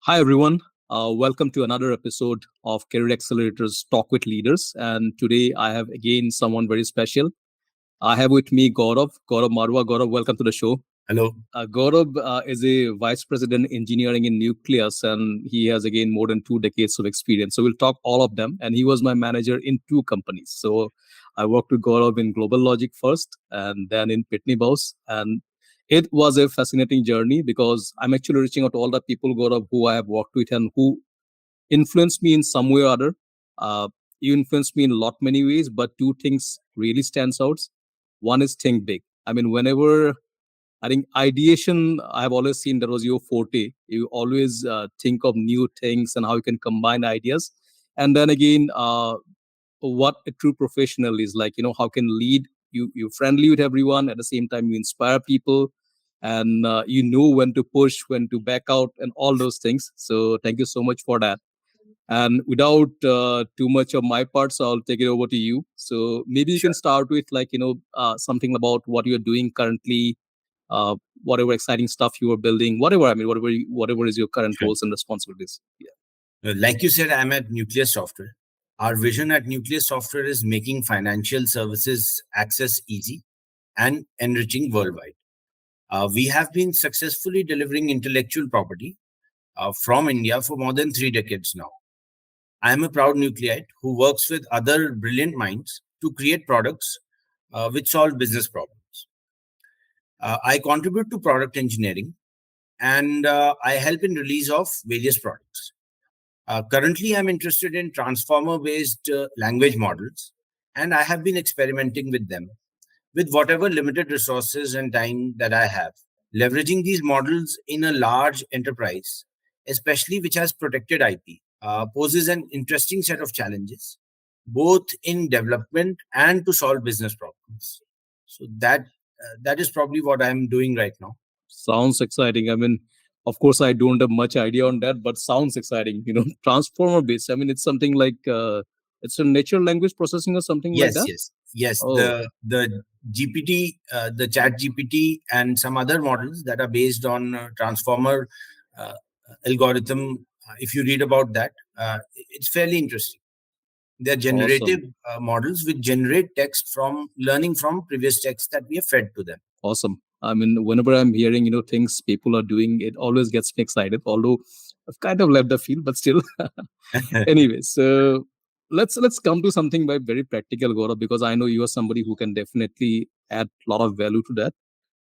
Hi, everyone. Welcome to another episode of Career Accelerators Talk with Leaders. And today I have again someone very special. I have with me Gaurav Marwaha. Gaurav, welcome to the show. Hello. Gaurav is a vice president engineering in Nucleus, and he has again more than 2 decades of experience. So we'll talk all of them. And he was my manager in two companies. So I worked with Gaurav in Global Logic first, and then in Pitney Bowes. And it was a fascinating journey because I'm actually reaching out to all the people, Gaurav, who I have worked with and who influenced me in some way or other. Uh, you influenced me in a lot many ways, but two things really stands out. One is think big. I mean, whenever I think ideation, I've always seen that was your forte. You always think of new things and how you can combine ideas. And then again, what a true professional is like, how can lead you friendly with everyone at the same time you inspire people and you know when to push, when to back out and all those things. So thank you so much for that. And without too much of my part, so I'll take it over to you. So maybe you Sure. can start with like, something about what you're doing currently, whatever exciting stuff you are building, whatever. I mean, whatever is your current Sure. roles and responsibilities. Yeah. Like you said, I'm at Nucleus Software. Our vision at Nucleus Software is making financial services access easy and enriching worldwide. We have been successfully delivering intellectual property from India for more than 3 decades now. I am a proud nucleite who works with other brilliant minds to create products which solve business problems. I contribute to product engineering and I help in release of various products. Currently, I'm interested in transformer based language models, and I have been experimenting with them with whatever limited resources and time that I have. Leveraging these models in a large enterprise, especially which has protected IP, poses an interesting set of challenges, both in development and to solve business problems. So that is probably what I'm doing right now. Sounds exciting. I mean, of course, I don't have much idea on that, but sounds exciting. Transformer based. I mean, it's something like it's a natural language processing or something like Yes, that. yes, yes. Oh, The GPT, the Chat GPT, and some other models that are based on transformer uh, algorithm. If you read about that, it's fairly interesting. They're generative awesome. models which generate text from learning from previous text that we have fed to them. Awesome. I mean, whenever I'm hearing, things people are doing, it always gets me excited. Although I've kind of left the field, but still. Anyway, so let's come to something very practical, Gaurav, because I know you are somebody who can definitely add a lot of value to that.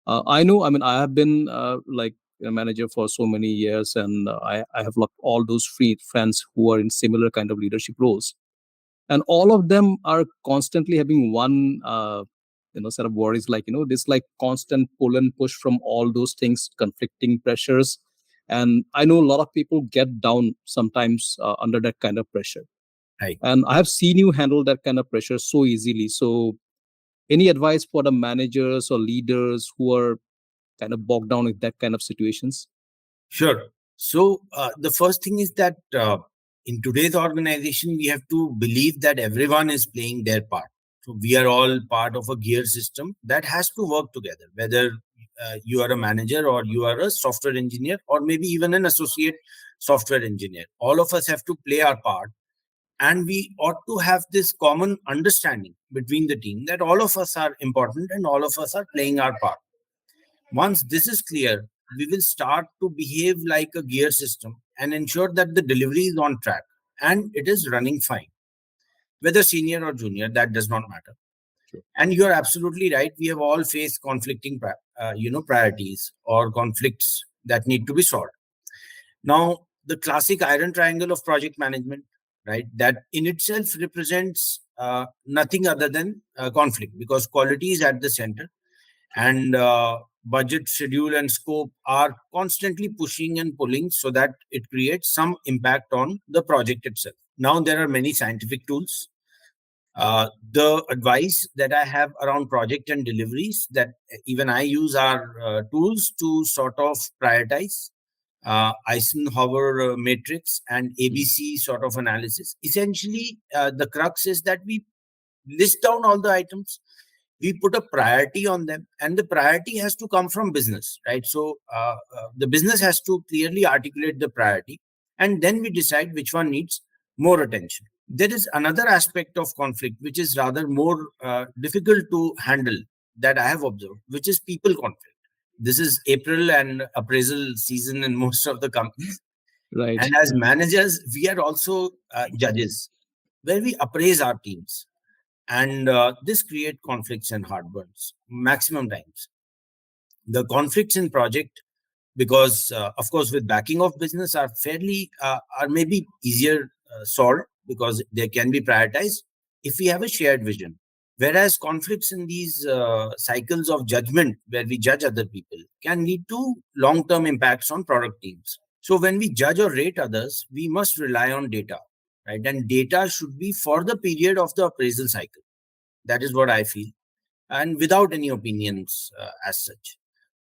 I know. I mean, I have been like a manager for so many years, and I have like all those free friends who are in similar kind of leadership roles, and all of them are constantly having one set of worries, like this like constant pull and push from all those things, conflicting pressures, and I know a lot of people get down sometimes under that kind of pressure. Right. And I have seen you handle that kind of pressure so easily. So, any advice for the managers or leaders who are kind of bogged down with that kind of situations? Sure. So the first thing is that in today's organization, we have to believe that everyone is playing their part. So we are all part of a gear system that has to work together, whether you are a manager or you are a software engineer or maybe even an associate software engineer. All of us have to play our part. And we ought to have this common understanding between the team that all of us are important and all of us are playing our part. Once this is clear, we will start to behave like a gear system and ensure that the delivery is on track and it is running fine. Whether senior or junior, that does not matter. Sure. And you are absolutely right. We have all faced conflicting, priorities or conflicts that need to be solved. Now, the classic iron triangle of project management, right? That in itself represents nothing other than conflict because quality is at the center and budget, schedule, and scope are constantly pushing and pulling so that it creates some impact on the project itself. Now, there are many scientific tools. The advice that I have around project and deliveries that even I use are tools to sort of prioritize Eisenhower matrix and Mhm. ABC sort of analysis. Essentially, the crux is that we list down all the items. we put a priority on them, and the priority has to come from business, right? So the business has to clearly articulate the priority, and then we decide which one needs more attention. There is another aspect of conflict which is rather more difficult to handle, that I have observed, which is people conflict. This is April and appraisal season in most of the companies, Right. and as managers we are also judges, where we appraise our teams, and this create conflicts and heartburns maximum times. The conflicts in project, because of course with backing of business, are fairly are maybe easier solved, because they can be prioritized if we have a shared vision. Whereas conflicts in these cycles of judgment, where we judge other people, can lead to long term impacts on product teams. So when we judge or rate others, we must rely on data, right? And data should be for the period of the appraisal cycle. That is what I feel, and without any opinions as such.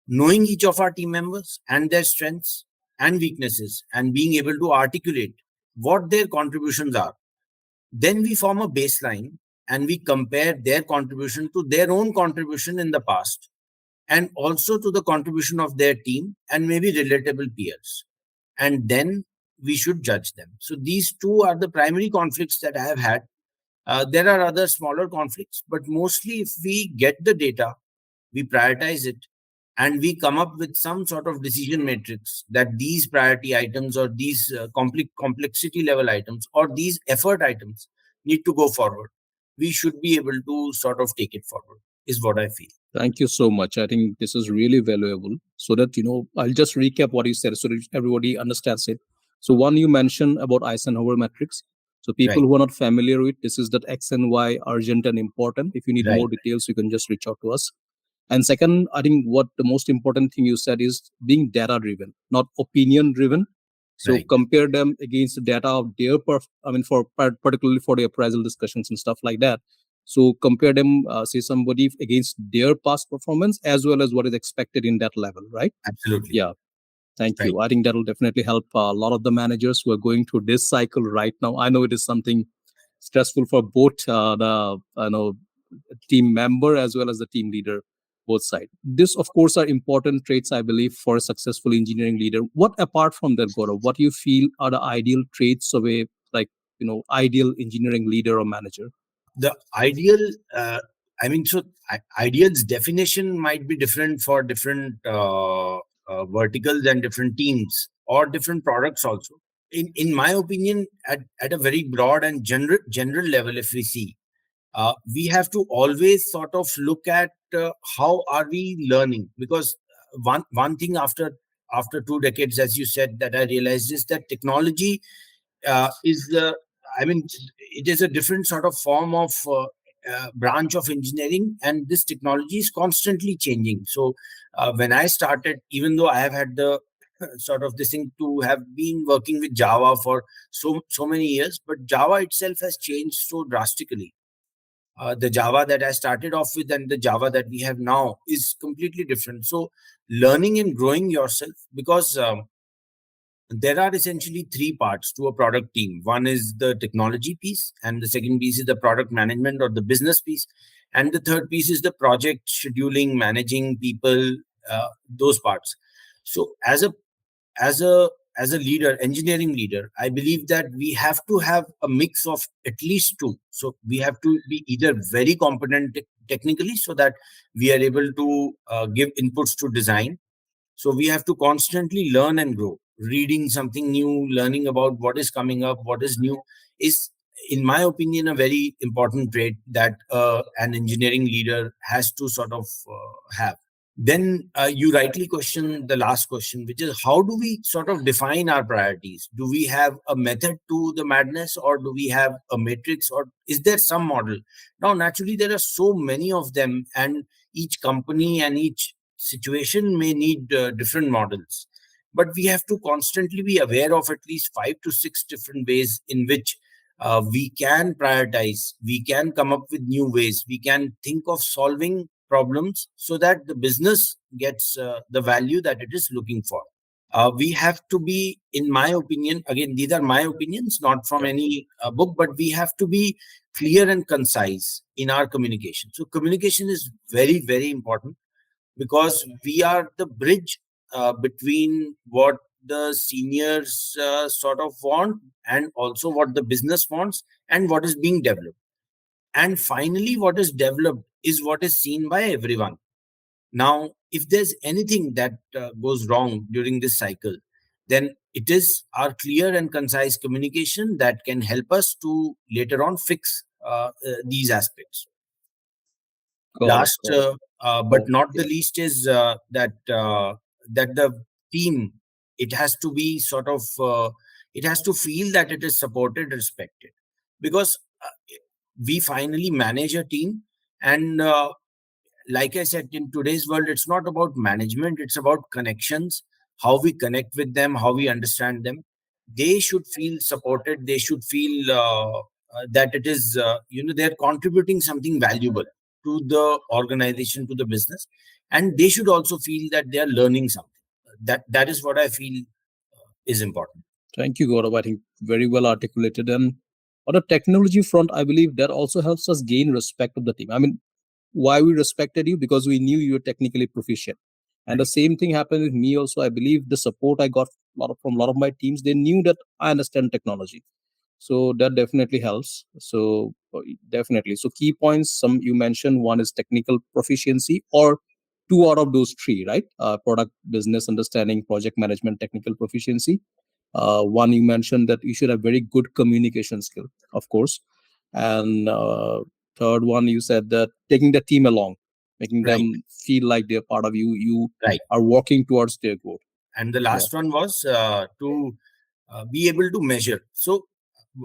Knowing each of our team members and their strengths and weaknesses, and being able to articulate what their contributions are, then we form a baseline and we compare their contribution to their own contribution in the past, and also to the contribution of their team and maybe relatable peers. And then we should judge them. So these two are the primary conflicts that I have had. There are other smaller conflicts, but mostly if we get the data, we prioritize it, and we come up with some sort of decision matrix, that these priority items, or these complexity level items, or these effort items need to go forward, we should be able to sort of take it forward, is what I feel. Thank you so much. I think this is really valuable. So that, I'll just recap what you said so that everybody understands it. So one, you mentioned about Eisenhower matrix. So people Right, who are not familiar with, this is that X and Y urgent and important. If you need right, more details, you can just reach out to us. And second, I think what the most important thing you said is being data driven, not opinion driven. So right. compare them against the data of their, I mean, particularly for the appraisal discussions and stuff like that. So compare them, say somebody against their past performance as well as what is expected in that level, right? Absolutely. Yeah. Thank Right. you. I think that will definitely help a lot of the managers who are going through this cycle right now. I know it is something stressful for both the team member as well as the team leader, both sides. This, of course, are important traits, I believe, for a successful engineering leader. What apart from that, Gaurav, what do you feel are the ideal traits of a ideal engineering leader or manager? The ideal, I mean, so ideal's definition might be different for different verticals and different teams, or different products also. In my opinion, at a very broad and general level, if we see, we have to always sort of look at how are we learning, because one thing after 2 decades, as you said, that I realized is that technology is the, I mean, it is a different sort of form of branch of engineering, and this technology is constantly changing. So when I started, even though I have had the sort of this thing to have been working with Java for so many years, but Java itself has changed so drastically. The Java that I started off with and the Java that we have now is completely different. So learning and growing yourself, because there are essentially three parts to a product team. One is the technology piece, and the second piece is the product management or the business piece, and the third piece is the project scheduling, managing people, those parts. So as a as a leader, engineering leader, I believe that we have to have a mix of at least two. So we have to be either very competent technically, so that we are able to give inputs to design. So we have to constantly learn and grow. Reading something new, learning about what is coming up, what is new, is, in my opinion, a very important trait that an engineering leader has to sort of have. Then you rightly question the last question, which is, how do we sort of define our priorities? Do we have a method to the madness, or do we have a matrix, or is there some model? Now, naturally, there are so many of them, and each company and each situation may need different models. But we have to constantly be aware of at least 5 to 6 different ways in which we can prioritize, we can come up with new ways, we can think of solving problems, so that the business gets the value that it is looking for. We have to be, in my opinion, again, these are my opinions, not from Yep. any book, but we have to be clear and concise in our communication. So, communication is very, very important because we are the bridge between what the seniors sort of want and also what the business wants and what is being developed. And finally, what is developed is what is seen by everyone. Now, if there's anything that goes wrong during this cycle, then it is our clear and concise communication that can help us to later on fix these aspects. Got it. Last, Got it. but not the Okay. least, is that the team, it has to be sort of it has to feel that it is supported, respected, because we finally manage a team, and like I said, in today's world, it's not about management, it's about connections, how we connect with them, how we understand them. They should feel supported. They should feel that it is, they're contributing something valuable to the organization, to the business. And they should also feel that they are learning something. That is what I feel is important. Thank you, Gaurav. I think very well articulated. And on the technology front, I believe that also helps us gain respect of the team. I mean, why we respected you? Because we knew you were technically proficient. And the Right. same thing happened with me also. I believe the support I got from a lot of my teams, they knew that I understand technology. So that definitely helps. So definitely. So key points, some you mentioned, one is technical proficiency, or two out of those three, right? Product business understanding, project management, technical proficiency. One, you mentioned that you should have very good communication skill, of course. And third one, you said that taking the team along, making Right. them feel like they're part of you, you Right. are working towards their goal. And the Yeah. last one was to be able to measure. So,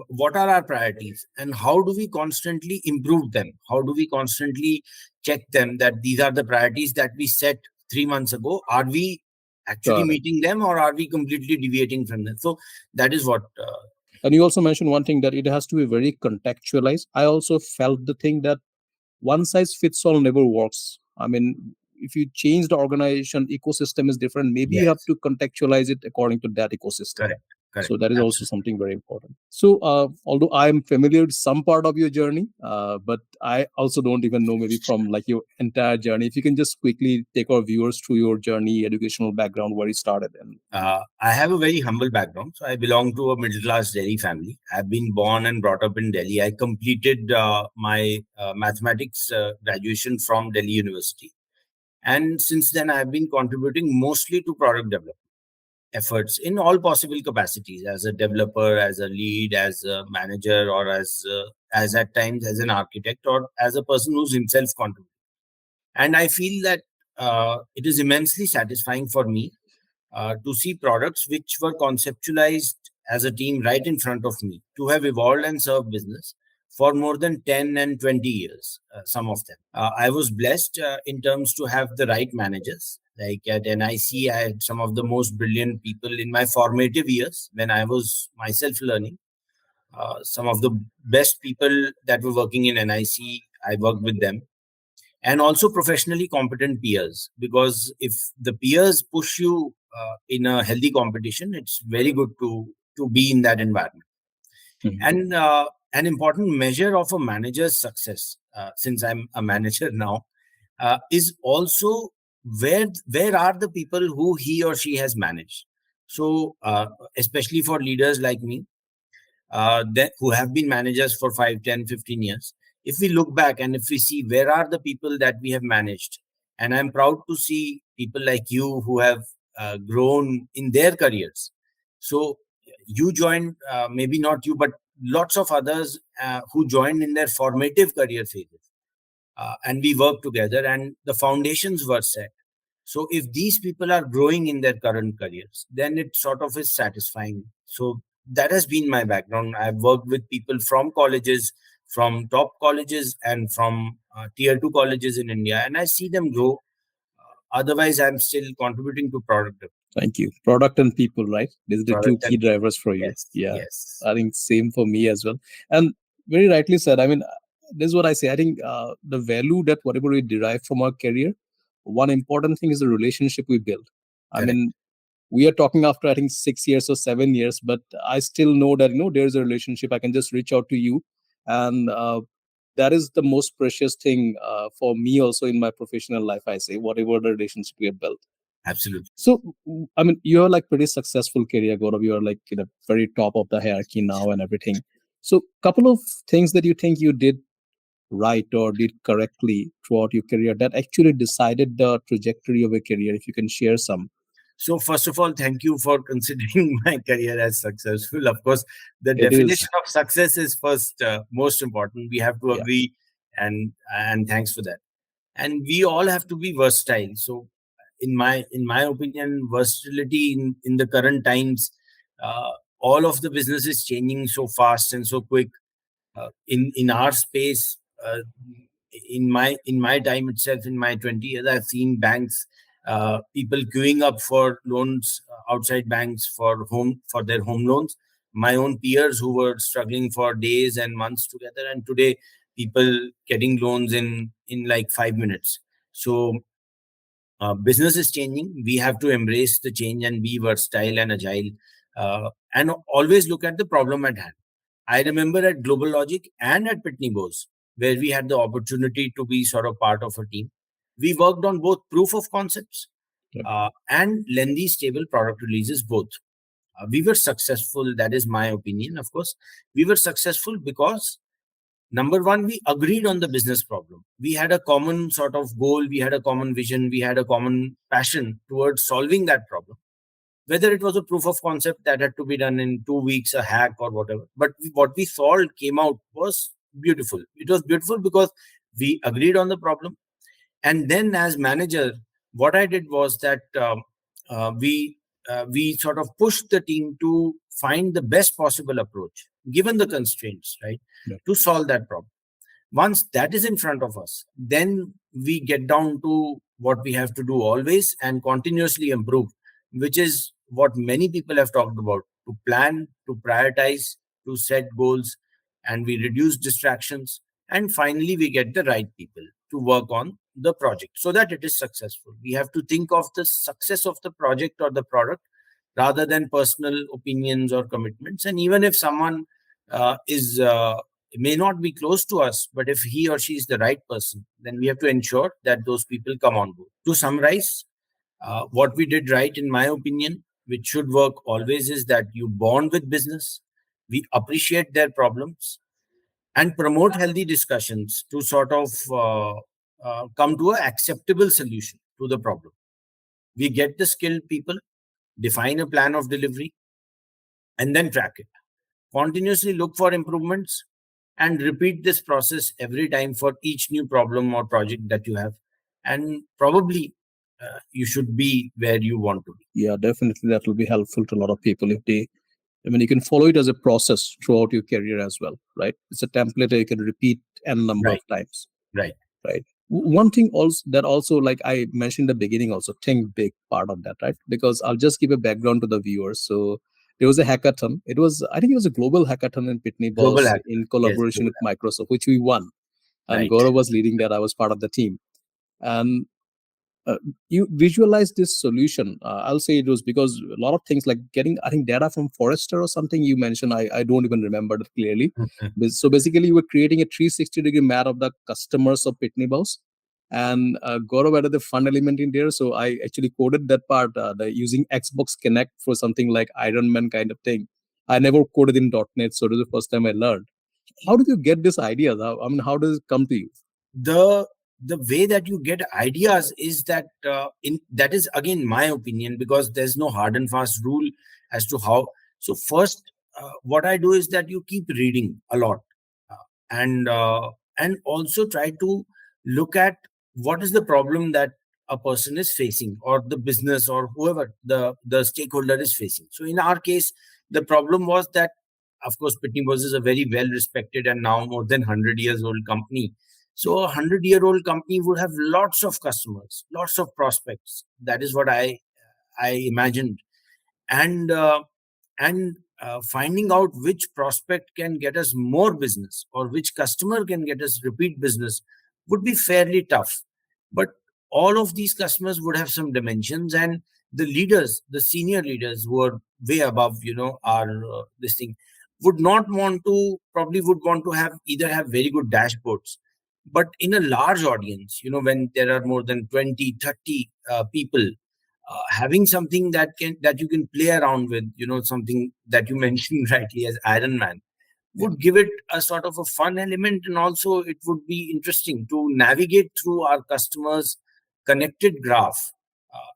what are our priorities and how do we constantly improve them? How do we constantly check them that these are the priorities that we set 3 months ago? Are we actually Got it. meeting them or are we completely deviating from them? So, that is what. And you also mentioned one thing, that it has to be very contextualized. I also felt the thing that one size fits all never works. I mean, if you change the organization, ecosystem is different. Maybe you have Yes, to contextualize it according to that ecosystem. correct, correct, So that is also absolutely. something very important. So although I am familiar with some part of your journey, but I also don't even know maybe from like your entire journey. If you can just quickly take our viewers through your journey, educational background, where you started. And I have a very humble background. So I belong to a middle class Delhi family. I've been born and brought up in Delhi. I completed my mathematics graduation from Delhi University. And since then, I've been contributing mostly to product development efforts in all possible capacities, as a developer, as a lead, as a manager, or as at times as an architect, or as a person who's himself contributing. And I feel that it is immensely satisfying for me to see products which were conceptualized as a team right in front of me to have evolved and served business for more than 10 and 20 years, some of them. I was blessed in terms to have the right managers. Like at NIC, I had some of the most brilliant people in my formative years when I was myself learning. Some of the best people that were working in NIC, I worked with them, and also professionally competent peers, because if the peers push you in a healthy competition, it's very good to be in that environment. Mhm. And an important measure of a manager's success, since I'm a manager now, is also where are the people who he or she has managed. So especially for leaders like me, who have been managers for 5, 10, 15 years, if we look back and if we see where are the people that we have managed, and I'm proud to see people like you who have grown in their careers. So you joined, maybe not you, but lots of others who joined in their formative career phases. And we worked together and the foundations were set. So if these people are growing in their current careers, then it sort of is satisfying. So that has been my background. I've worked with people from colleges, from top colleges, and from tier two colleges in India, and I see them grow. Otherwise, I'm still contributing to product Thank you. Product and people, right? These are the two product key and people. drivers for you. Yes, Yeah. yes, I think same for me as well. And very rightly said. I mean, this is what I say. I think the value that whatever we derive from our career, one important thing is the relationship we build. I correct. mean, We are talking after I think 6 years or 7 years, but I still know that there's a relationship. I can just reach out to you, and that is the most precious thing for me also in my professional life. I say whatever the relationship we have built. Absolutely. So, I mean, you're like pretty successful career, Gaurav. You're like very top of the hierarchy now and everything. So, couple of things that you think you did right or did correctly throughout your career that actually decided the trajectory of a career. If you can share some, So, first of all, thank you for considering my career as successful. Of course, the it is. definition of success is first most important. We have to Yeah, agree, and thanks for that. And we all have to be versatile. So, in my opinion, versatility in the current times, uh, all of the business is changing so fast and so quick. In our space, in my time itself, in my 20 years, I've seen banks, people queuing up for loans outside banks for their home loans. My own peers who were struggling for days and months together, and today people getting loans in like 5 minutes. So business is changing. We have to embrace the change and be versatile and agile, and always look at the problem at hand. I remember at Global Logic and at Pitney Bowes, where we had the opportunity to be sort of part of a team. We worked on both proof of concepts yeah, and lengthy, stable product releases, both. We were successful. That is my opinion, of course. We were successful because, number one, we agreed on the business problem. We had a common sort of goal, we had a common vision, we had a common passion towards solving that problem, whether it was a proof of concept that had to be done in 2 weeks, a hack or whatever. But what we solved came out was beautiful. It was beautiful because we agreed on the problem. And then, as manager, what I did was that we sort of pushed the team to find the best possible approach, given the constraints, right, yeah, to solve that problem. Once that is in front of us, then we get down to what we have to do always and continuously improve, which is what many people have talked about: to plan, to prioritize, to set goals, and we reduce distractions. And finally, we get the right people to work on the project so that it is successful. We have to think of the success of the project or the product rather than personal opinions or commitments. And even if someone is may not be close to us, but if he or she is the right person, then we have to ensure that those people come on board. To summarize, what we did right, in my opinion, which should work always, is that you bond with business, we appreciate their problems, and promote healthy discussions to sort of come to an acceptable solution to the problem. We get the skilled people, define a plan of delivery, and then track it. Continuously look for improvements and repeat this process every time for each new problem or project that you have. And probably you should be where you want to be. yeah. Definitely, that will be helpful to a lot of people if they. I mean, you can follow it as a process throughout your career as well, right? It's a template that you can repeat n number of Right, times, right. right? One thing also that also, like I mentioned in the beginning, also think big part of that, right? Because I'll just give a background to the viewers. So there was a hackathon. It was, I think it was a global hackathon in Pitney Global Bowes hacker. in Yes, collaboration global with Microsoft, which we won. hacker. And Right. Gaurav was leading that. I was part of the team. And you visualize this solution. I'll say it was because a lot of things like getting, I think, data from Forrester or something you mentioned. I don't even remember that clearly. So basically, you were creating a 360-degree map of the customers of Pitney Bowes. And Gaurav added the fun element in there. So I actually coded that part, the using Xbox Connect for something like Iron Man kind of thing. I never coded in .NET, so it was the first time I learned. How did you get this idea? I mean, how does it come to you? the the way that you get ideas is that in that is again my opinion, because there's no hard and fast rule as to how. So first, what I do is that you keep reading a lot, uh, and also try to look at what is the problem that a person is facing, or the business, or whoever the stakeholder is facing. So in our case, the problem was that, of course, Pitney Bowes is a very well respected and now more than 100 years old company. So a 100-year-old company would have lots of customers, lots of prospects. That is what I imagined. And finding out which prospect can get us more business, or which customer can get us repeat business, would be fairly tough. But all of these customers would have some dimensions, and the leaders, the senior leaders who are way above, our this thing, would not want to, probably would want to have, either have very good dashboards, but in a large audience, when there are more than 20, 30 people, having something that you can play around with, something that you mentioned rightly as Iron Man, Yeah. would give it a sort of a fun element, and also it would be interesting to navigate through our customers' connected graph.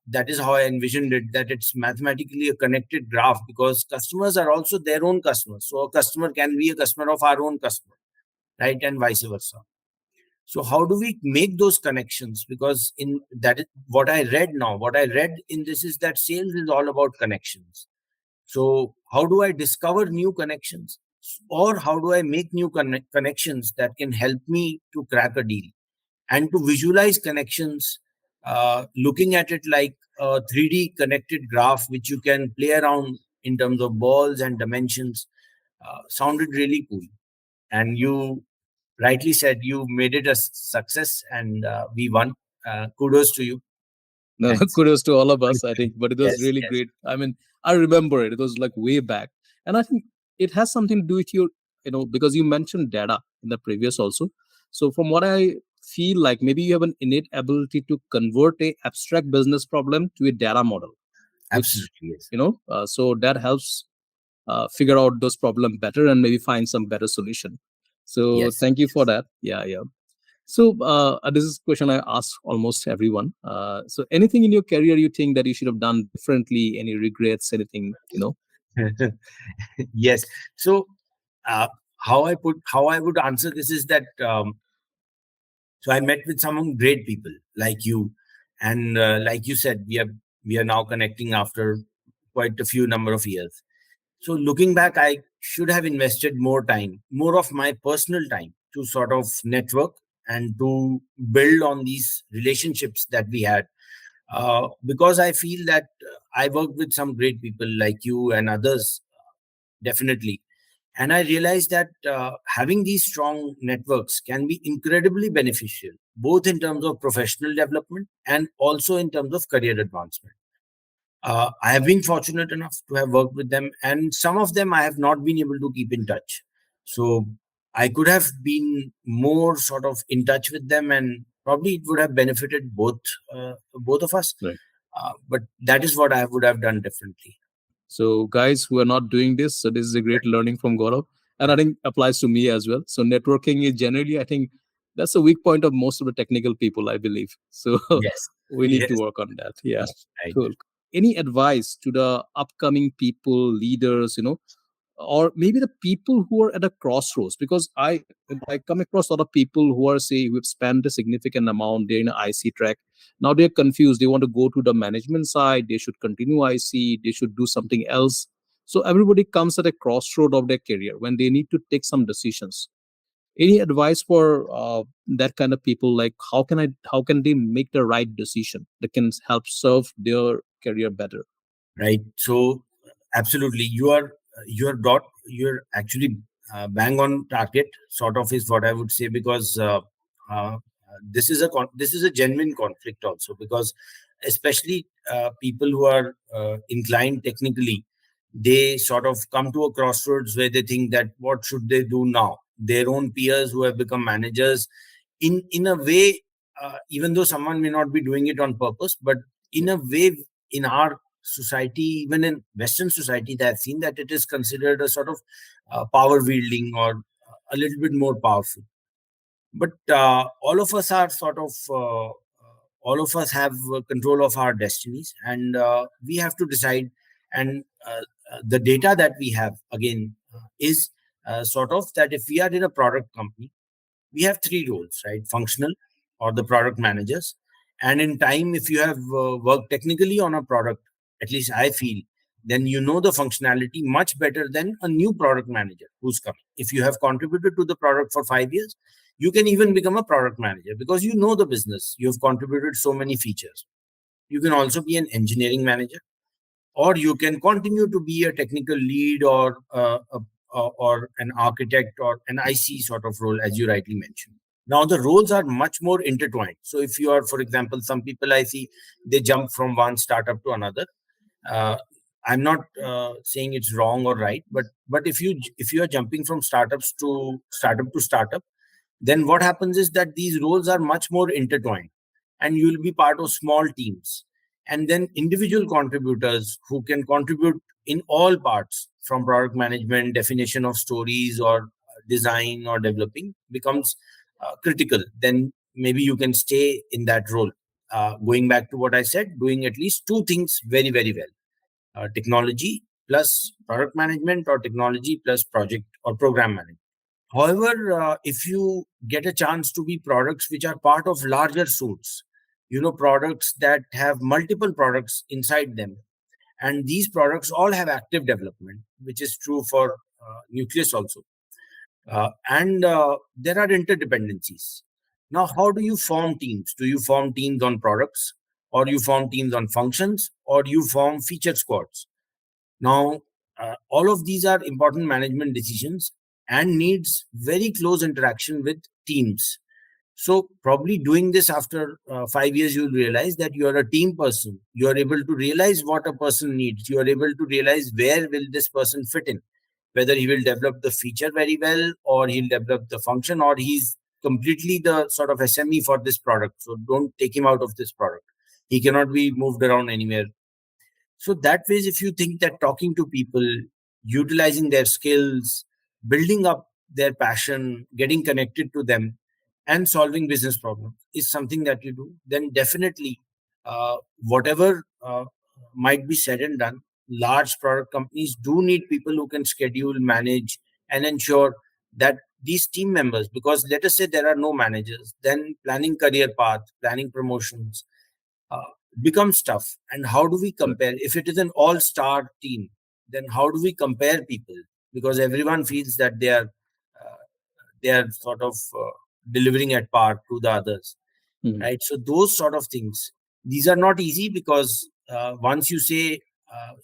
That is how I envisioned it, that it's mathematically a connected graph, because customers are also their own customers. So a customer can be a customer of our own customer, right? And vice versa. So how do we make those connections? Because in that is what I read now, what I read in this is that sales is all about connections. So how do I discover new connections, or how do I make new connections that can help me to crack a deal, and to visualize connections, looking at it like a 3D connected graph, which you can play around in terms of balls and dimensions, sounded really cool. And you rightly said you made it a success, and we won. Kudos to you. No, And kudos to all of us, I think. But it was yes, really yes, great. I mean, I remember it. It was like way back. And I think it has something to do with your, because you mentioned data in the previous also. So from what I feel like, maybe you have an innate ability to convert a abstract business problem to a data model, which, absolutely, yes, so that helps figure out those problems better and maybe find some better solution. So yes, thank you for yes. that. Yeah, yeah. So this is a question I ask almost everyone. So anything in your career you think that you should have done differently? Any regrets? Anything? Yes. So, uh, how I would answer this is that, so I met with some great people like you, and like you said, we are now connecting after quite a few number of years. So looking back, I should have invested more time, more of my personal time, to sort of network and to build on these relationships that we had. Because I feel that I worked with some great people like you and others, definitely. And I realized that having these strong networks can be incredibly beneficial, both in terms of professional development and also in terms of career advancement. I have been fortunate enough to have worked with them, and some of them I have not been able to keep in touch. So I could have been more sort of in touch with them, and probably it would have benefited both of us. Right. But that is what I would have done differently. So guys who are not doing this, so this is a great learning from Gaurav, and I think applies to me as well. So networking is generally, I think, that's a weak point of most of the technical people, I believe. So Yes, we need to yes, work on that. Yeah, right, cool. Any advice to the upcoming people, leaders, or maybe the people who are at a crossroads? Because I come across a lot of people who are, say, who have spent a significant amount, they're in an IC track. Now they're confused, they want to go to the management side, they should continue IC, they should do something else. So everybody comes at a crossroad of their career when they need to take some decisions. Any advice for that kind of people, like how can they make the right decision that can help serve their career better? right. So absolutely, you're actually bang on target. Sort of is what I would say, because this is a genuine conflict also, because especially people who are inclined technically, they sort of come to a crossroads where they think that what should they do now. Their own peers who have become managers, in a way, even though someone may not be doing it on purpose, but in Yeah. a way, in our society, even in Western society, they have seen that it is considered a sort of power wielding, or a little bit more powerful. But all of us are sort of all of us have control of our destinies, and we have to decide. And the data that we have, again, is sort of that if we are in a product company, we have three roles, right? Functional, or the product managers. And in time, if you have worked technically on a product, at least I feel, then you know the functionality much better than a new product manager who's coming. If you have contributed to the product for 5 years, you can even become a product manager, because you know the business, you've contributed so many features. You can also be an engineering manager, or you can continue to be a technical lead, or an architect, or an IC sort of role, as you rightly mentioned. Now the roles are much more intertwined. So if you are, for example, some people I see, they jump from one startup to another. uh, I'm not saying it's wrong or right, but if you are jumping from startup to startup, then what happens is that these roles are much more intertwined, and you will be part of small teams, and then individual contributors who can contribute in all parts, from product management, definition of stories, or design or developing, becomes critical. Then maybe you can stay in that role, going back to what I said, doing at least two things very, very well: technology plus product management, or technology plus project or program management. However, if you get a chance to be products which are part of larger suits, products that have multiple products inside them, and these products all have active development, which is true for Nucleus also. And there are interdependencies. Now, how do you form teams? Do you form teams on products, or you form teams on functions, or you form feature squads? Now, all of these are important management decisions and needs very close interaction with teams. So probably doing this after 5 years, you'll realize that you are a team person. You are able to realize what a person needs. You are able to realize where will this person fit in, whether he will develop the feature very well, or he'll develop the function, or he's completely the sort of SME for this product. So don't take him out of this product. He cannot be moved around anywhere. So that ways, if you think that talking to people, utilizing their skills, building up their passion, getting connected to them, and solving business problems is something that you do, then definitely, whatever might be said and done, large product companies do need people who can schedule, manage, and ensure that these team members, because let us say there are no managers, then planning career path, planning promotions, uh, becomes tough. And how do we Correct. compare? If it is an all-star team, then how do we compare people? Because everyone feels that they are sort of delivering at par to the others, Mhm. right? So those sort of things, these are not easy, because once you say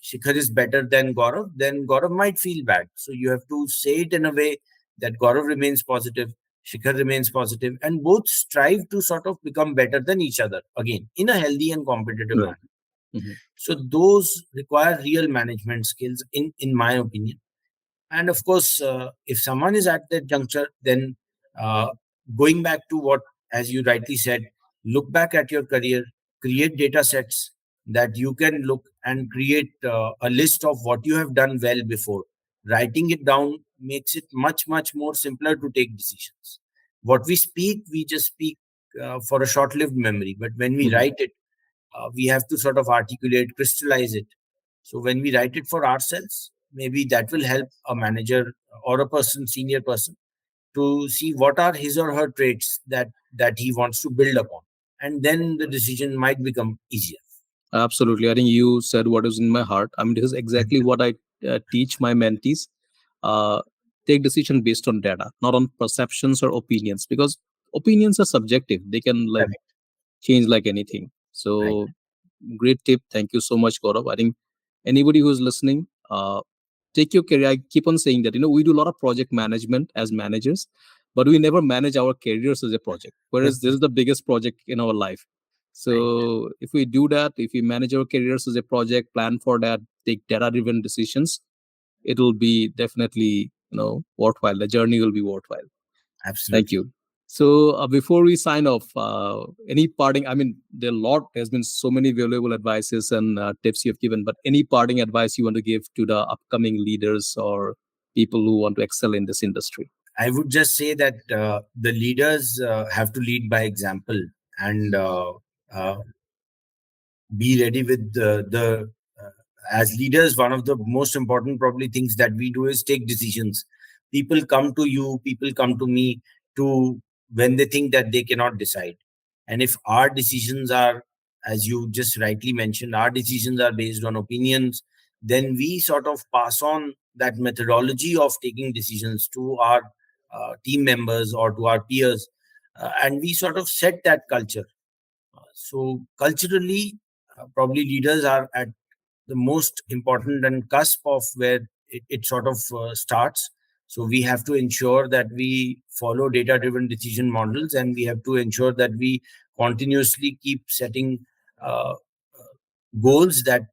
Shikhar is better than Gaurav, then Gaurav might feel bad. So you have to say it in a way that Gaurav remains positive, Shikhar remains positive, and both strive to sort of become better than each other again in a healthy and competitive Right. manner. Mhm. So those require real management skills, in my opinion. And of course, if someone is at that juncture, then uh, going back to what, as you rightly said, look back at your career, create data sets that you can look and create a list of what you have done well before. Writing it down makes it much, much more simpler to take decisions. What we speak, we just speak for a short lived memory. But when we Mhm. write it, we have to sort of articulate, crystallize it. So when we write it for ourselves, maybe that will help a manager or a person, senior person, to see what are his or her traits that he wants to build upon, and then the decision might become easier. Absolutely. I think you said what is in my heart. I mean, this is exactly what I teach my mentees. Uh, Take decision based on data, not on perceptions or opinions, because opinions are subjective. They can like Correct. change like anything. Right. So great tip. Thank you so much, Gaurav. I think anybody who is listening, take your career. I keep on saying that, we do a lot of project management as managers, but we never manage our careers as a project. Whereas this is the biggest project in our life. Right. So if we do that, if we manage our careers as a project, plan for that, take data driven decisions, it'll be definitely, worthwhile. The journey will be worthwhile. Thank Absolutely. you. So before we sign off, any parting? I mean, there's been so many valuable advices and tips you've given, but any parting advice you want to give to the upcoming leaders or people who want to excel in this industry? I would just say that the leaders have to lead by example, and uh, be ready with the as leaders, one of the most important probably things that we do is take decisions. People come to you, people come to me, to when they think that they cannot decide. And if our decisions are, as you just rightly mentioned, our decisions are based on opinions, then we sort of pass on that methodology of taking decisions to our team members or to our peers, and we sort of set that culture. So culturally, probably leaders are at the most important and cusp of where it sort of starts. So we have to ensure that we follow data driven decision models, and we have to ensure that we continuously keep setting uh, goals that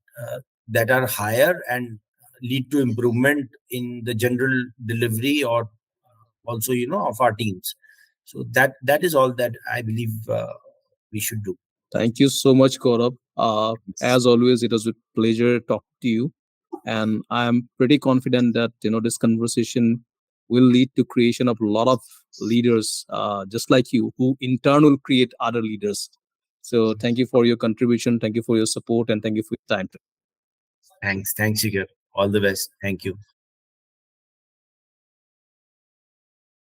are higher and lead to improvement in the general delivery, or also, of our teams. So that is all that I believe we should do. Thank you so much, Gaurav. As always, it was a pleasure talking to you, and I'm pretty confident that this conversation will lead to creation of a lot of leaders, just like you, who in turn will create other leaders. So, thank you for your contribution. Thank you for your support, and thank you for your time. Thanks, Shikhar. All the best. Thank you.